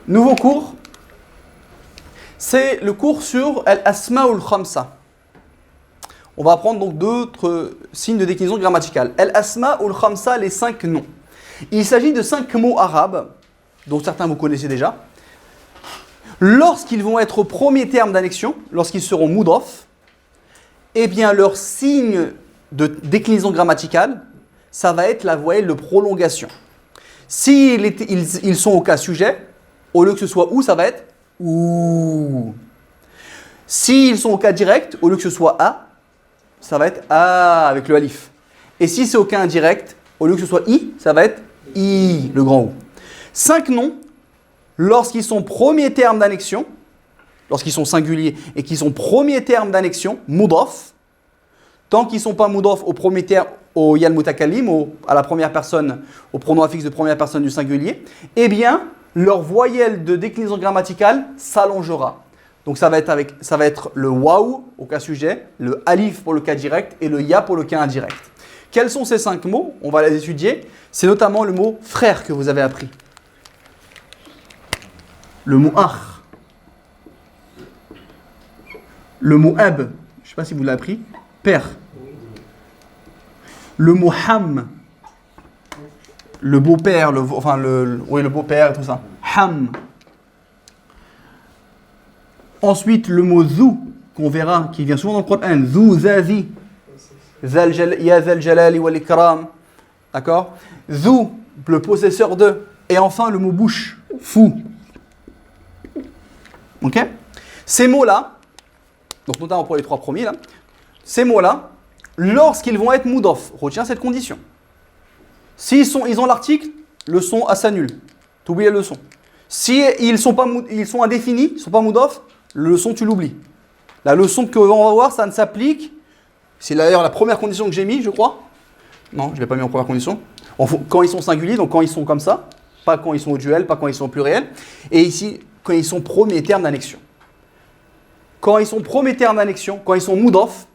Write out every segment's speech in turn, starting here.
Nouveau cours, c'est le cours sur Al-Asma'ul Khamsa. On va apprendre donc d'autres signes de déclinaison grammaticale. Al-Asma'ul Khamsa, les 5 noms. Il s'agit de 5 mots arabes, dont certains vous connaissez déjà. Lorsqu'ils vont être au premier terme d'annexion, lorsqu'ils seront mudaf, eh bien leur signe de déclinaison grammaticale, ça va être la voyelle de prolongation. S'ils sont au cas sujet, au lieu que ce soit ou, ça va être ou. S'ils sont au cas direct, au lieu que ce soit a, ça va être a avec le alif. Et si c'est au cas indirect, au lieu que ce soit i, ça va être i, le grand ou. 5 noms, lorsqu'ils sont premier terme d'annexion, lorsqu'ils sont singuliers et qu'ils sont premier terme d'annexion, mudaf, tant qu'ils ne sont pas mudaf au premier terme, au yal mutakallim, à la première personne, au pronom affixe de première personne du singulier, eh bien, leur voyelle de déclinaison grammaticale s'allongera. Donc ça va être le waouh au cas sujet, le alif pour le cas direct et le ya pour le cas indirect. Quels sont ces 5 mots? On va les étudier. C'est notamment le mot frère que vous avez appris. Le mot akh. Le mot ab. Je ne sais pas si vous l'avez appris. Père. Le mot ham. Le beau-père, le beau-père et tout ça. Ham. Ensuite, le mot zou, qu'on verra, qui vient souvent dans le Coran. Zou, zazi. Ya zal jalali wal ikram. D'accord? Zou, le possesseur de. Et enfin, le mot bouche. Fou. Ok? Ces mots-là, donc notamment pour les 3 premiers, là, ces mots-là, lorsqu'ils vont être mudaf, retiens cette condition. Ils ont l'article, le son s'annule. Tu oublies la leçon. Si ils sont indéfinis, ils ne sont pas mudaf, le leçon tu l'oublies. La leçon que on va voir, ça ne s'applique. C'est d'ailleurs la première condition que j'ai mis, je crois. Non, je ne l'ai pas mis en première condition. Quand ils sont singuliers, donc quand ils sont comme ça, pas quand ils sont au duel, pas quand ils sont au pluriel. Et ici, quand ils sont premier terme d'annexion. Quand ils sont premier terme d'annexion, quand ils sont mudaf,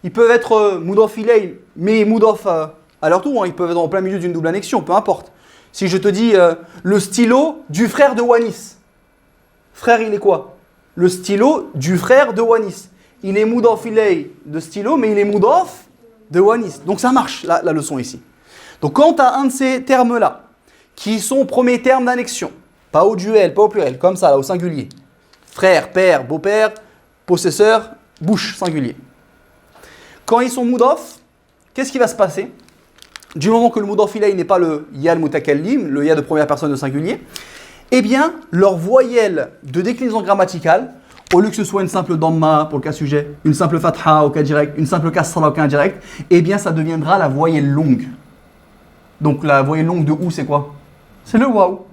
ils peuvent être mudaf ilay, mais mudaf à leur tour, hein, ils peuvent être en plein milieu d'une double annexion, peu importe. Si je te dis le stylo du frère de Wanis. Frère, il est quoi? Le stylo du frère de Wanis. Il est mudaf ilay de stylo, mais il est mudaf de Wanis. Donc ça marche, la leçon ici. Donc quand tu as un de ces termes-là, qui sont premier terme d'annexion, pas au duel, pas au pluriel, comme ça, là, au singulier. Frère, père, beau-père, possesseur, bouche, singulier. Quand ils sont mudaf, qu'est-ce qui va se passer? Du moment que le mudaf ilay n'est pas le ya al-mutakallim, le ya de première personne de singulier, eh bien, leur voyelle de déclinaison grammaticale, au lieu que ce soit une simple damma pour le cas sujet, une simple fatha au cas direct, une simple kasra au cas indirect, eh bien, ça deviendra la voyelle longue. Donc, la voyelle longue de ou, c'est quoi? C'est le waouh.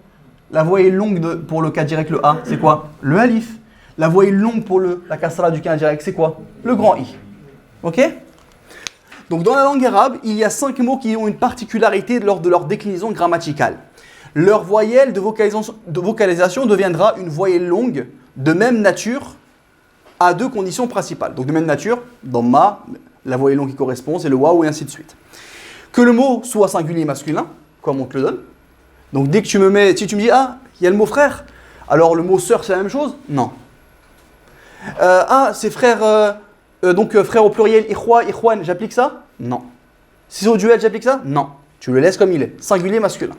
La voyelle longue pour le cas direct, le a, c'est quoi? Le alif. La voyelle longue pour la kasra du cas indirect, c'est quoi? Le grand i. Ok? Donc dans la langue arabe, il y a 5 mots qui ont une particularité lors de leur déclinaison grammaticale. Leur voyelle de vocalisation deviendra une voyelle longue de même nature à 2 conditions principales. Donc de même nature, dans ma, la voyelle longue qui correspond, c'est le waouh et ainsi de suite. Que le mot soit singulier masculin, comme on te le donne. Donc dès que si tu me dis, ah, il y a le mot frère, alors le mot sœur c'est la même chose? Non. C'est frère, frère au pluriel, ikhwan, j'applique ça? Non. Si c'est au duel, j'applique ça? Non. Tu le laisses comme il est, singulier masculin.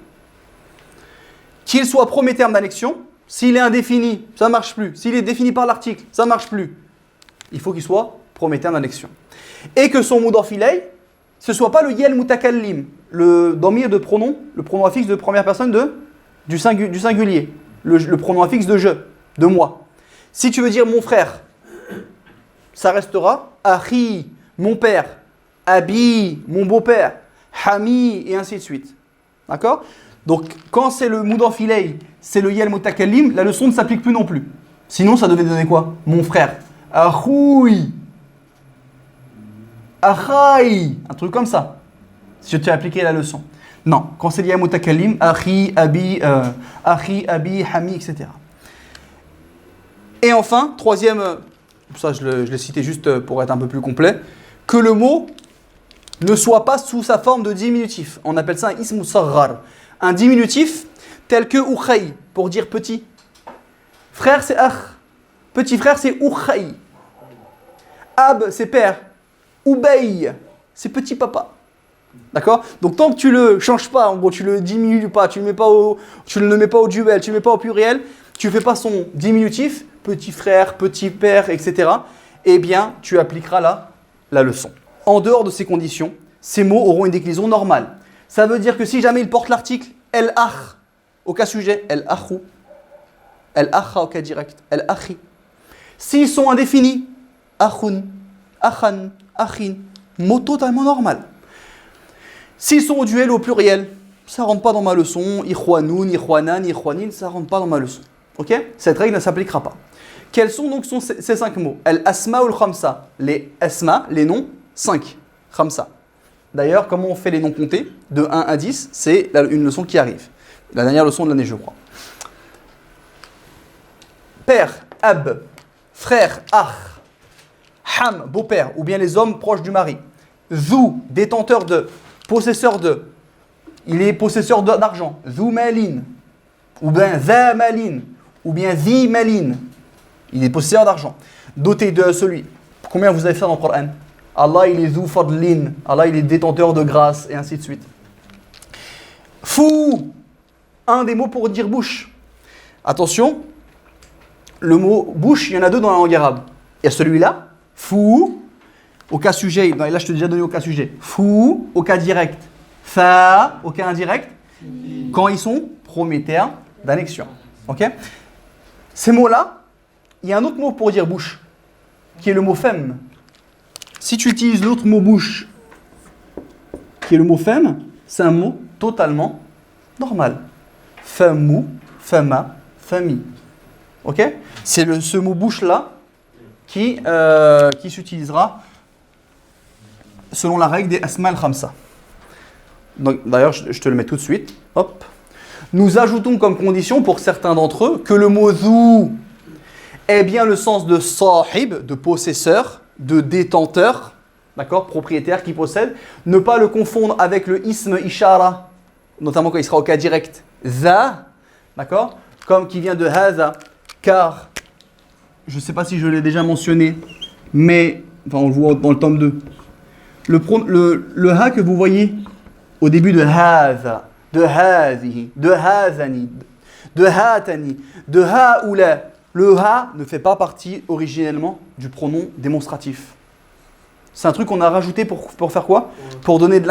Qu'il soit premier terme d'annexion, s'il est indéfini, ça ne marche plus. S'il est défini par l'article, ça ne marche plus. Il faut qu'il soit premier terme d'annexion. Et que son mudaf ilay, ce ne soit pas le yel mutakallim, le damir de pronom, le pronom affixe de première personne du singulier, le pronom affixe de je, de moi. Si tu veux dire mon frère, ça restera akhi, mon père, abi, mon beau-père, hami, et ainsi de suite. D'accord? Donc, quand c'est le mudaf ilay, c'est le yel mutakallim, la leçon ne s'applique plus non plus. Sinon, ça devait donner quoi? Mon frère. Akhoui. Akhaï. Un truc comme ça. Si je t'ai appliqué la leçon. Non, quand c'est le yel mutakallim, akhi, abi, hami, etc. Et enfin, troisième, ça je l'ai cité juste pour être un peu plus complet, que le mot ne soit pas sous sa forme de diminutif. On appelle ça un ism sarrar. Un diminutif tel que ukhay, pour dire petit. Frère, c'est akh. Petit frère, c'est ukhay. Ab, c'est père. Ubay, c'est petit papa. D'accord? Donc tant que tu le changes pas, en gros, tu le diminues pas, tu ne le mets pas au duel, tu ne le mets pas au pluriel, tu ne fais pas son diminutif, petit frère, petit père, etc., eh bien, tu appliqueras la leçon. En dehors de ces conditions, ces mots auront une déclinaison normale. Ça veut dire que si jamais ils portent l'article el akh au cas sujet, el akhou, el akha au cas direct, el akhi. S'ils sont indéfinis, akhun, akhan, akhin, mot totalement normal. S'ils sont au duel au pluriel, ça ne rentre pas dans ma leçon. Ikhwanoun, ikhwanan, ikhwanin, ça ne rentre pas dans ma leçon. Ok? Cette règle ne s'appliquera pas. Quels sont donc ces 5 mots? Al-asma ou al-khamsa. Les asma, les noms, 5. Khamsa. D'ailleurs, comment on fait les noms comptés? De 1 à 10, c'est une leçon qui arrive. La dernière leçon de l'année, je crois. Père, ab. Frère, akh. Ham, beau-père, ou bien les hommes proches du mari. Zou, détenteur de. Possesseur de, il est possesseur d'argent, zou malin, ou bien za malin, ou bien zi malin, il est possesseur d'argent. Doté de celui. Combien vous avez fait dans le Coran? Allah il est zou fadlin, Allah il est détenteur de grâce, et ainsi de suite. Fou, un des mots pour dire bouche. Attention, le mot bouche, il y en a 2 dans la langue arabe. Il y a celui-là, fou. Au cas sujet, là je te l'ai déjà donné au cas sujet. Fou, au cas direct. Fa, au cas indirect. Quand ils sont premier terme d'annexion. Ok? Ces mots-là, il y a un autre mot pour dire bouche, qui est le mot femme. Si tu utilises l'autre mot bouche, qui est le mot femme, c'est un mot totalement normal. Famou, fama, famille. Ok? C'est ce mot bouche-là qui s'utilisera selon la règle des asma al-khamsa. D'ailleurs, je te le mets tout de suite. Hop. Nous ajoutons comme condition pour certains d'entre eux que le mot zou ait bien le sens de sahib, de possesseur, de détenteur, d'accord, propriétaire qui possède. Ne pas le confondre avec le ism ishara, notamment quand il sera au cas direct. Za, d'accord, comme qui vient de haza, car, je ne sais pas si je l'ai déjà mentionné, mais, enfin on le voit dans le tome 2. Le ha que vous voyez au début de haza, de hazihi, de hazani, de hatani, de haoula, le ha ne fait pas partie originellement du pronom démonstratif. C'est un truc qu'on a rajouté pour faire quoi? Pour donner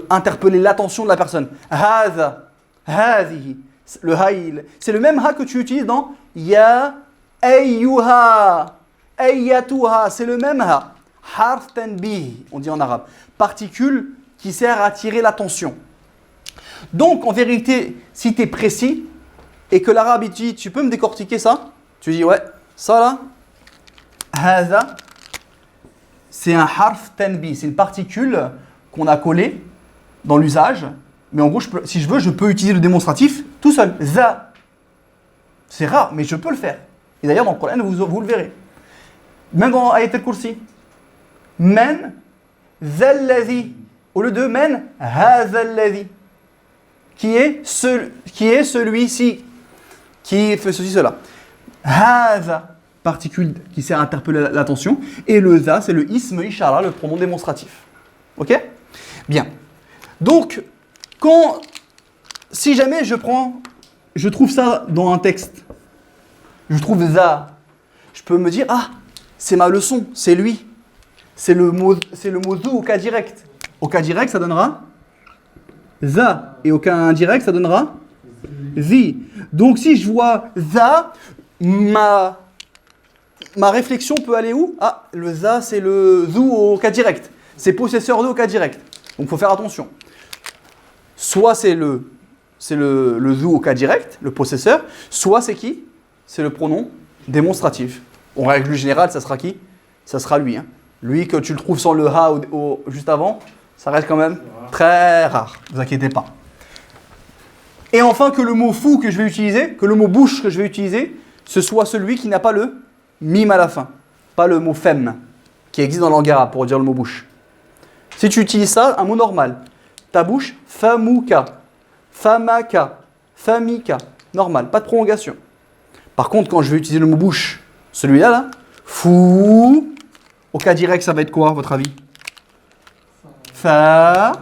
interpeller l'attention de la personne. Haza, hazihi, le ha, c'est le même ha que tu utilises dans ya, ayyuha, ayyatuha, c'est le même ha. Harf tanbih, on dit en arabe. Particule qui sert à attirer l'attention. Donc, en vérité, si tu es précis et que l'arabe dit, tu peux me décortiquer ça? Tu dis, ouais, ça là, haza, c'est un harf tanbih, c'est une particule qu'on a collée dans l'usage. Mais en gros, si je veux, je peux utiliser le démonstratif tout seul. Za. C'est rare, mais je peux le faire. Et d'ailleurs, dans le Coran, vous le verrez. Même dans Ayat al-Kursi. Men zallazi. Au lieu de men hazallazi. Qui est celui-ci. Qui fait ceci, cela. Haza. Particule qui sert à interpeller l'attention. Et le za, c'est le ism ishara, le pronom démonstratif. Ok? Bien. Donc, si jamais je trouve ça dans un texte, je trouve za, je peux me dire, ah, c'est ma leçon, c'est lui. C'est le mot zou au cas direct. Au cas direct, ça donnera za. Et au cas indirect, ça donnera zi. Donc, si je vois za, ma réflexion peut aller où? Ah, le za, c'est le zou au cas direct. C'est possesseur de au cas direct. Donc, il faut faire attention. Soit c'est le zou au cas direct, le possesseur, soit c'est qui? C'est le pronom démonstratif. En règle générale, ça sera qui? Ça sera lui. Hein. Lui, que tu le trouves sans le ha juste avant, ça reste quand même très rare. Ne vous inquiétez pas. Et enfin, que le mot fou que je vais utiliser, que le mot bouche que je vais utiliser, ce soit celui qui n'a pas le mime à la fin. Pas le mot femme, qui existe dans la langue arabe pour dire le mot bouche. Si tu utilises ça, un mot normal. Ta bouche, famouka, famaka, famika. Normal, pas de prolongation. Par contre, quand je vais utiliser le mot bouche, celui-là, là, fou, au cas direct, ça va être quoi, à votre avis? Fa.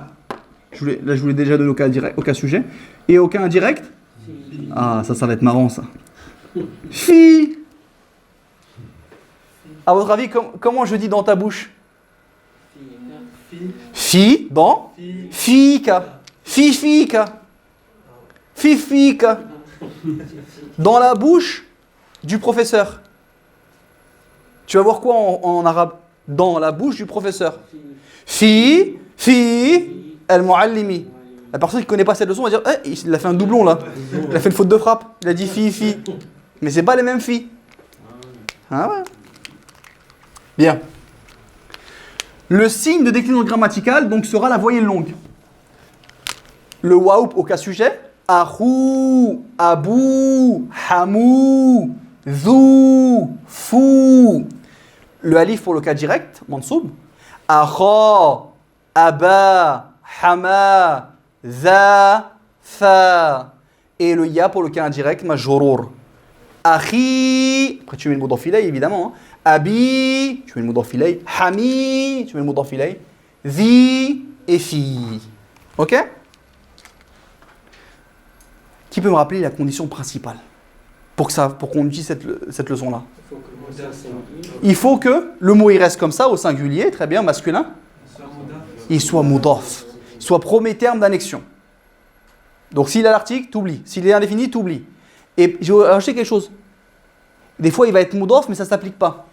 Là, je vous l'ai déjà donné au cas direct, au cas sujet. Et au cas indirect? Ah, ça va être marrant, ça. Fi. À votre avis, comment je dis dans ta bouche? Fi, dans? Fika. Fifika. Fifika. Dans la bouche du professeur. Tu vas voir quoi en arabe? Dans la bouche du professeur. Fi, al-muallimi. La personne qui ne connaît pas cette leçon va dire il a fait un doublon là. Il a fait une faute de frappe. Il a dit fi. Mais c'est pas les mêmes filles. Ah ouais. Bien. Le signe de déclinaison grammaticale donc sera la voyelle longue. Le waouh au cas sujet. Ahou, abou, hamou, zou, fou. Le alif pour le cas direct, mansoub. Akha, aba, hama, za, fa. Et le ya pour le cas indirect, majrour. Akhi, après tu mets le mot d'enfilet évidemment. Hein. Abi, tu mets le mot d'enfilet. Hami, tu mets le mot d'enfilet. Zi et fi. Ok? Qui peut me rappeler la condition principale pour qu'on utilise cette leçon-là? Il faut que le mot il reste comme ça, au singulier, très bien, masculin. Il soit moudaf. Il soit premier terme d'annexion. Donc s'il a l'article, t'oublies. S'il est indéfini, t'oublies. Et je vais rajouter quelque chose. Des fois, il va être moudaf, mais ça ne s'applique pas.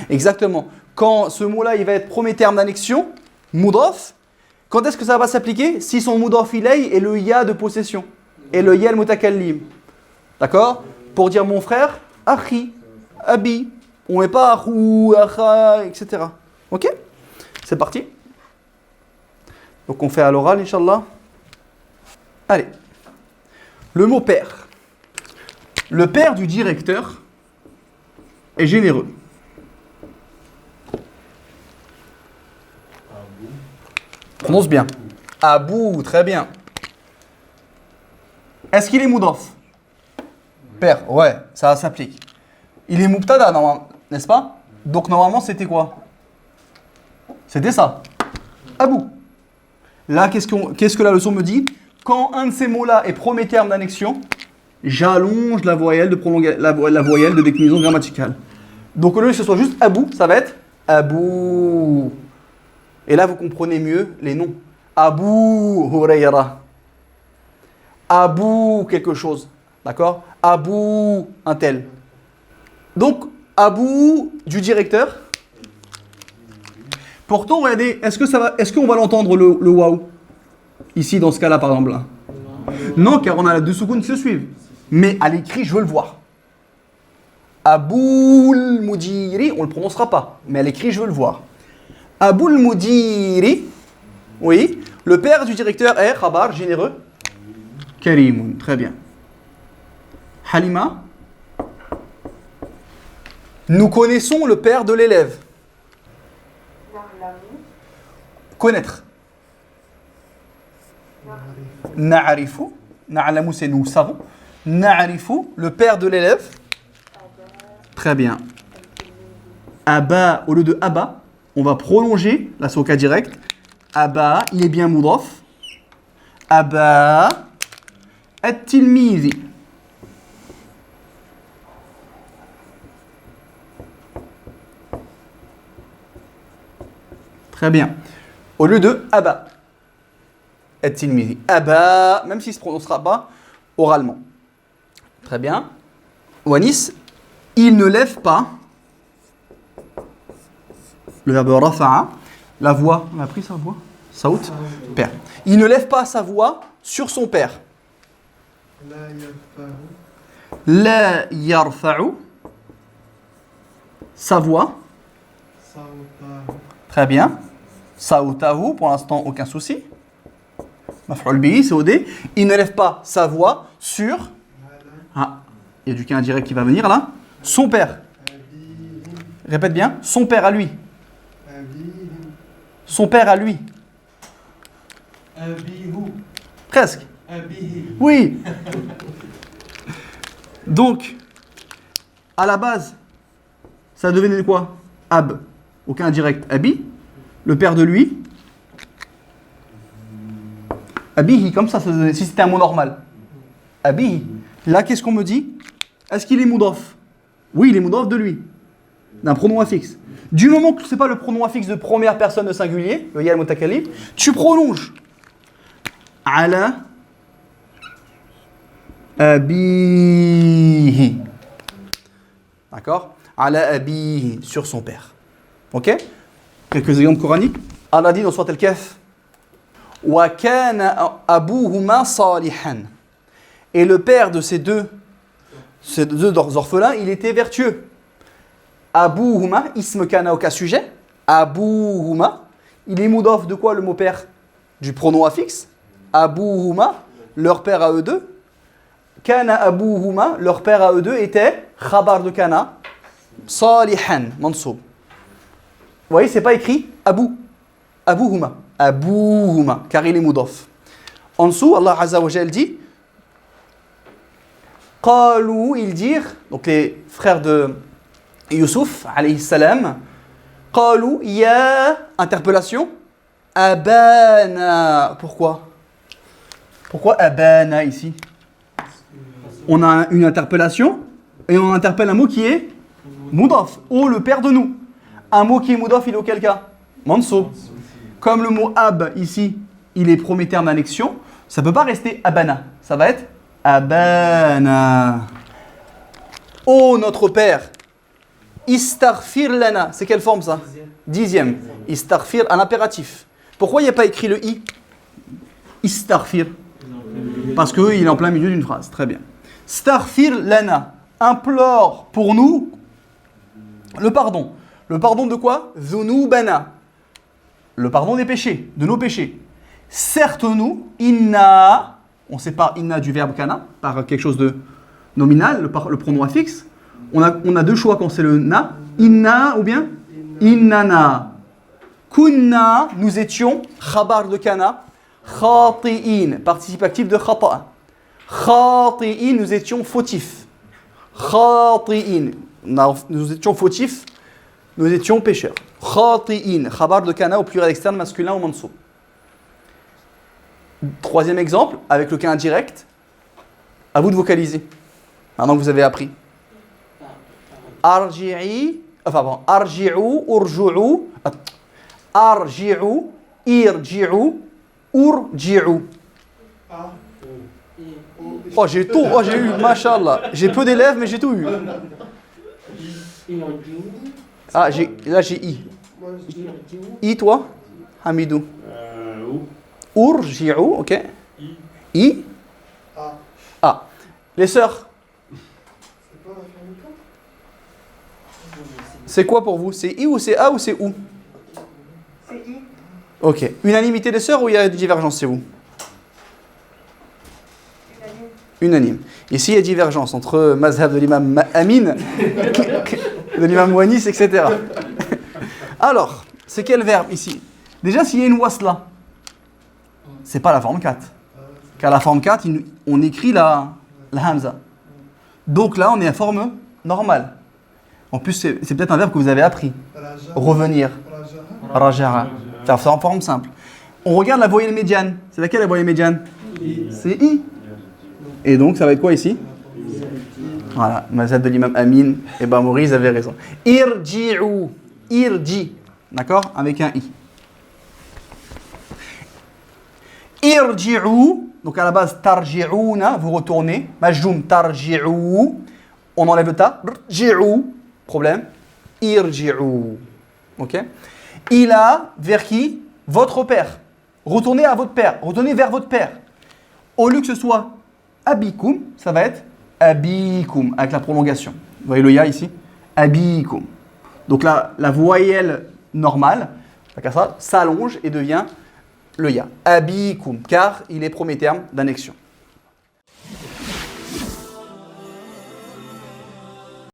Exactement. Quand ce mot-là, il va être premier terme d'annexion, moudaf, quand est-ce que ça va s'appliquer? Si son moudaf ilay est le ya de possession. Et le ya al-mutakallim. D'accord? Pour dire mon frère, akhi, abi. On n'est pas ahou, akha, etc. Ok? C'est parti. Donc on fait à l'oral, Inch'Allah. Allez. Le mot père. Le père du directeur est généreux. Prononce bien. Abou, très bien. Est-ce qu'il est moudaf? Père, ouais, ça s'applique. Il est mubtada, normalement, n'est-ce pas? Donc normalement, c'était quoi? C'était ça. Abou. Là, qu'est-ce que la leçon me dit? Quand un de ces mots-là est premier terme d'annexion, j'allonge la voyelle la voyelle de déclinaison grammaticale. Donc au lieu que ce soit juste abou, ça va être abou. Et là, vous comprenez mieux les noms. Abou Hurayra. Abou quelque chose. D'accord? Abou un tel. Donc, abou du directeur. Pourtant, regardez, est-ce qu'on va l'entendre le waouh? Ici, dans ce cas-là, par exemple. Là. Non, car on a deux secondes qui se suivent. Mais à l'écrit, je veux le voir. Aboul Moudiri, on ne le prononcera pas. Mais à l'écrit, je veux le voir. Aboul Moudiri, oui, le père du directeur est khabar, généreux. Karimoun, très bien. Halima, nous connaissons le père de l'élève. Connaître. Na'arifu. Na'alamu, c'est nous savons. Na'arifu, le père de l'élève. Très bien. Aba, au lieu de Aba, on va prolonger la soka direct. Aba, il est bien moudaf. Aba, at-tilmizi. Très bien. Au lieu de Aba. At-tilmizi. Aba, même s'il ne se prononcera pas oralement. Très bien. Wanis, il ne lève pas. Le verbe rafa'a, la voix. On a pris sa voix? Saout? Père. Il ne lève pas sa voix sur son père. La yarfa'u. Sa voix. Très bien. Saoutahu, pour l'instant, aucun souci. Maf'ul bihi, c'est OD. Il ne lève pas sa voix sur. Ah, il y a du cas indirect qui va venir là. Son père. Répète bien. Son père à lui. Son père à lui. Presque. Oui. Donc, À la base, ça devenait quoi? Ab. Aucun direct. Abi. Le père de lui. Abihi, comme ça se donnait, si c'était un mot normal. Abihi. Là, qu'est-ce qu'on me dit? Est-ce qu'il est moudaf? Oui, il est moudaf de lui. D'un pronom affixe. Du moment que ce n'est pas le pronom affixe de première personne de singulier, le ya al-mutakallim, tu prolonges. Ala abihi. D'accord? Ala abihi, sur son père. Ok? Quelques exemples coraniques. Allah dit dans Surat al-Kahf, wa kana abuhuma salihan. Et le père de ces deux orphelins, il était vertueux. Abuhuma, ism kana au cas sujet. Abuhuma, il est moudaf de quoi le mot père? Du pronom affixe. Abuhuma, leur père à eux deux. Kana abuhuma, leur père à eux deux était khabar de kana. Salihan, mansoub. Vous voyez, c'est pas écrit Abu. Abuhuma. Abuhuma, car il est moudaf. En dessous, Allah Azza wa Jal dit Qalou, ils dirent, donc les frères de Youssouf, alayhi salam, Qalou, ya, interpellation, Abana. Pourquoi? Pourquoi Abana ici? On a une interpellation et on interpelle un mot qui est moudaf. Oh, le père de nous. Un mot qui est moudaf, il est auquel cas? Mansoub. Comme le mot ab ici, il est premier terme d'annexion, ça ne peut pas rester abana. Ça va être abana. Oh, notre père. Istaghfir lana. C'est quelle forme ça? Dixième. Istaghfir, un impératif. Pourquoi il n'y a pas écrit le i? Istaghfir. Parce qu'il est en plein milieu d'une phrase. Très bien. Staghfir lana. Implore pour nous le pardon. Le pardon de quoi? Dhunubana. Le pardon des péchés, de nos péchés. Certes, nous, inna, on sépare inna du verbe kana par quelque chose de nominal, le pronom affixe. On a deux choix quand c'est le na. Inna ou bien innana. Kunna, nous étions, khabar de kana, khati'in, participe actif de khata'a. Khati'in, nous étions fautifs. Khati'in, nous étions fautifs, nous étions pécheurs. Khati'in, khabar de kana au pluriel externe masculin ou mansoub. Troisième exemple, avec le cas indirect, à vous de vocaliser. Maintenant que vous avez appris. Arji'u, urju'u, arji'u, irji'u, urji'u. Oh, j'ai tout, oh, j'ai eu, mashallah. J'ai peu d'élèves, mais j'ai tout eu. Ah, là j'ai I. I, toi? Hamidou. Urji'u, ok. I. A. Les sœurs. C'est quoi pour vous? C'est I ou c'est A ou c'est OU? C'est I. Ok. Unanimité des sœurs ou il y a des divergences chez vous? Unanime. Ici, il y a divergence entre mazhab de l'imam Amin, de l'imam Wanis, etc. Alors, c'est quel verbe ici? Déjà, s'il y a une wasla, c'est pas la forme 4. Car la forme 4, on écrit la hamza. Donc là, on est à forme normale. En plus, c'est peut-être un verbe que vous avez appris. Revenir. Raja'a. C'est en forme simple. On regarde la voyelle médiane. C'est laquelle la voyelle médiane? C'est I. Et donc, ça va être quoi ici? Voilà, mazhab de l'imam Amin et Maurice avait raison. Irji'u. Irji. D'accord? Avec un I. Irji'u. Donc, à la base, tarji'una, vous retournez. Majjoum, tarji'u. On enlève le ta. Irji'u. Problème. Irji'u. Ok? Ila, vers qui? Votre père. Retournez à votre père. Retournez vers votre père. Au lieu que ce soit abikum, ça va être abikum, avec la prolongation. Vous voyez le ya ici? Abikum. Donc là, la voyelle normale, ça s'allonge et devient le ya. Abikum, car il est premier terme d'annexion.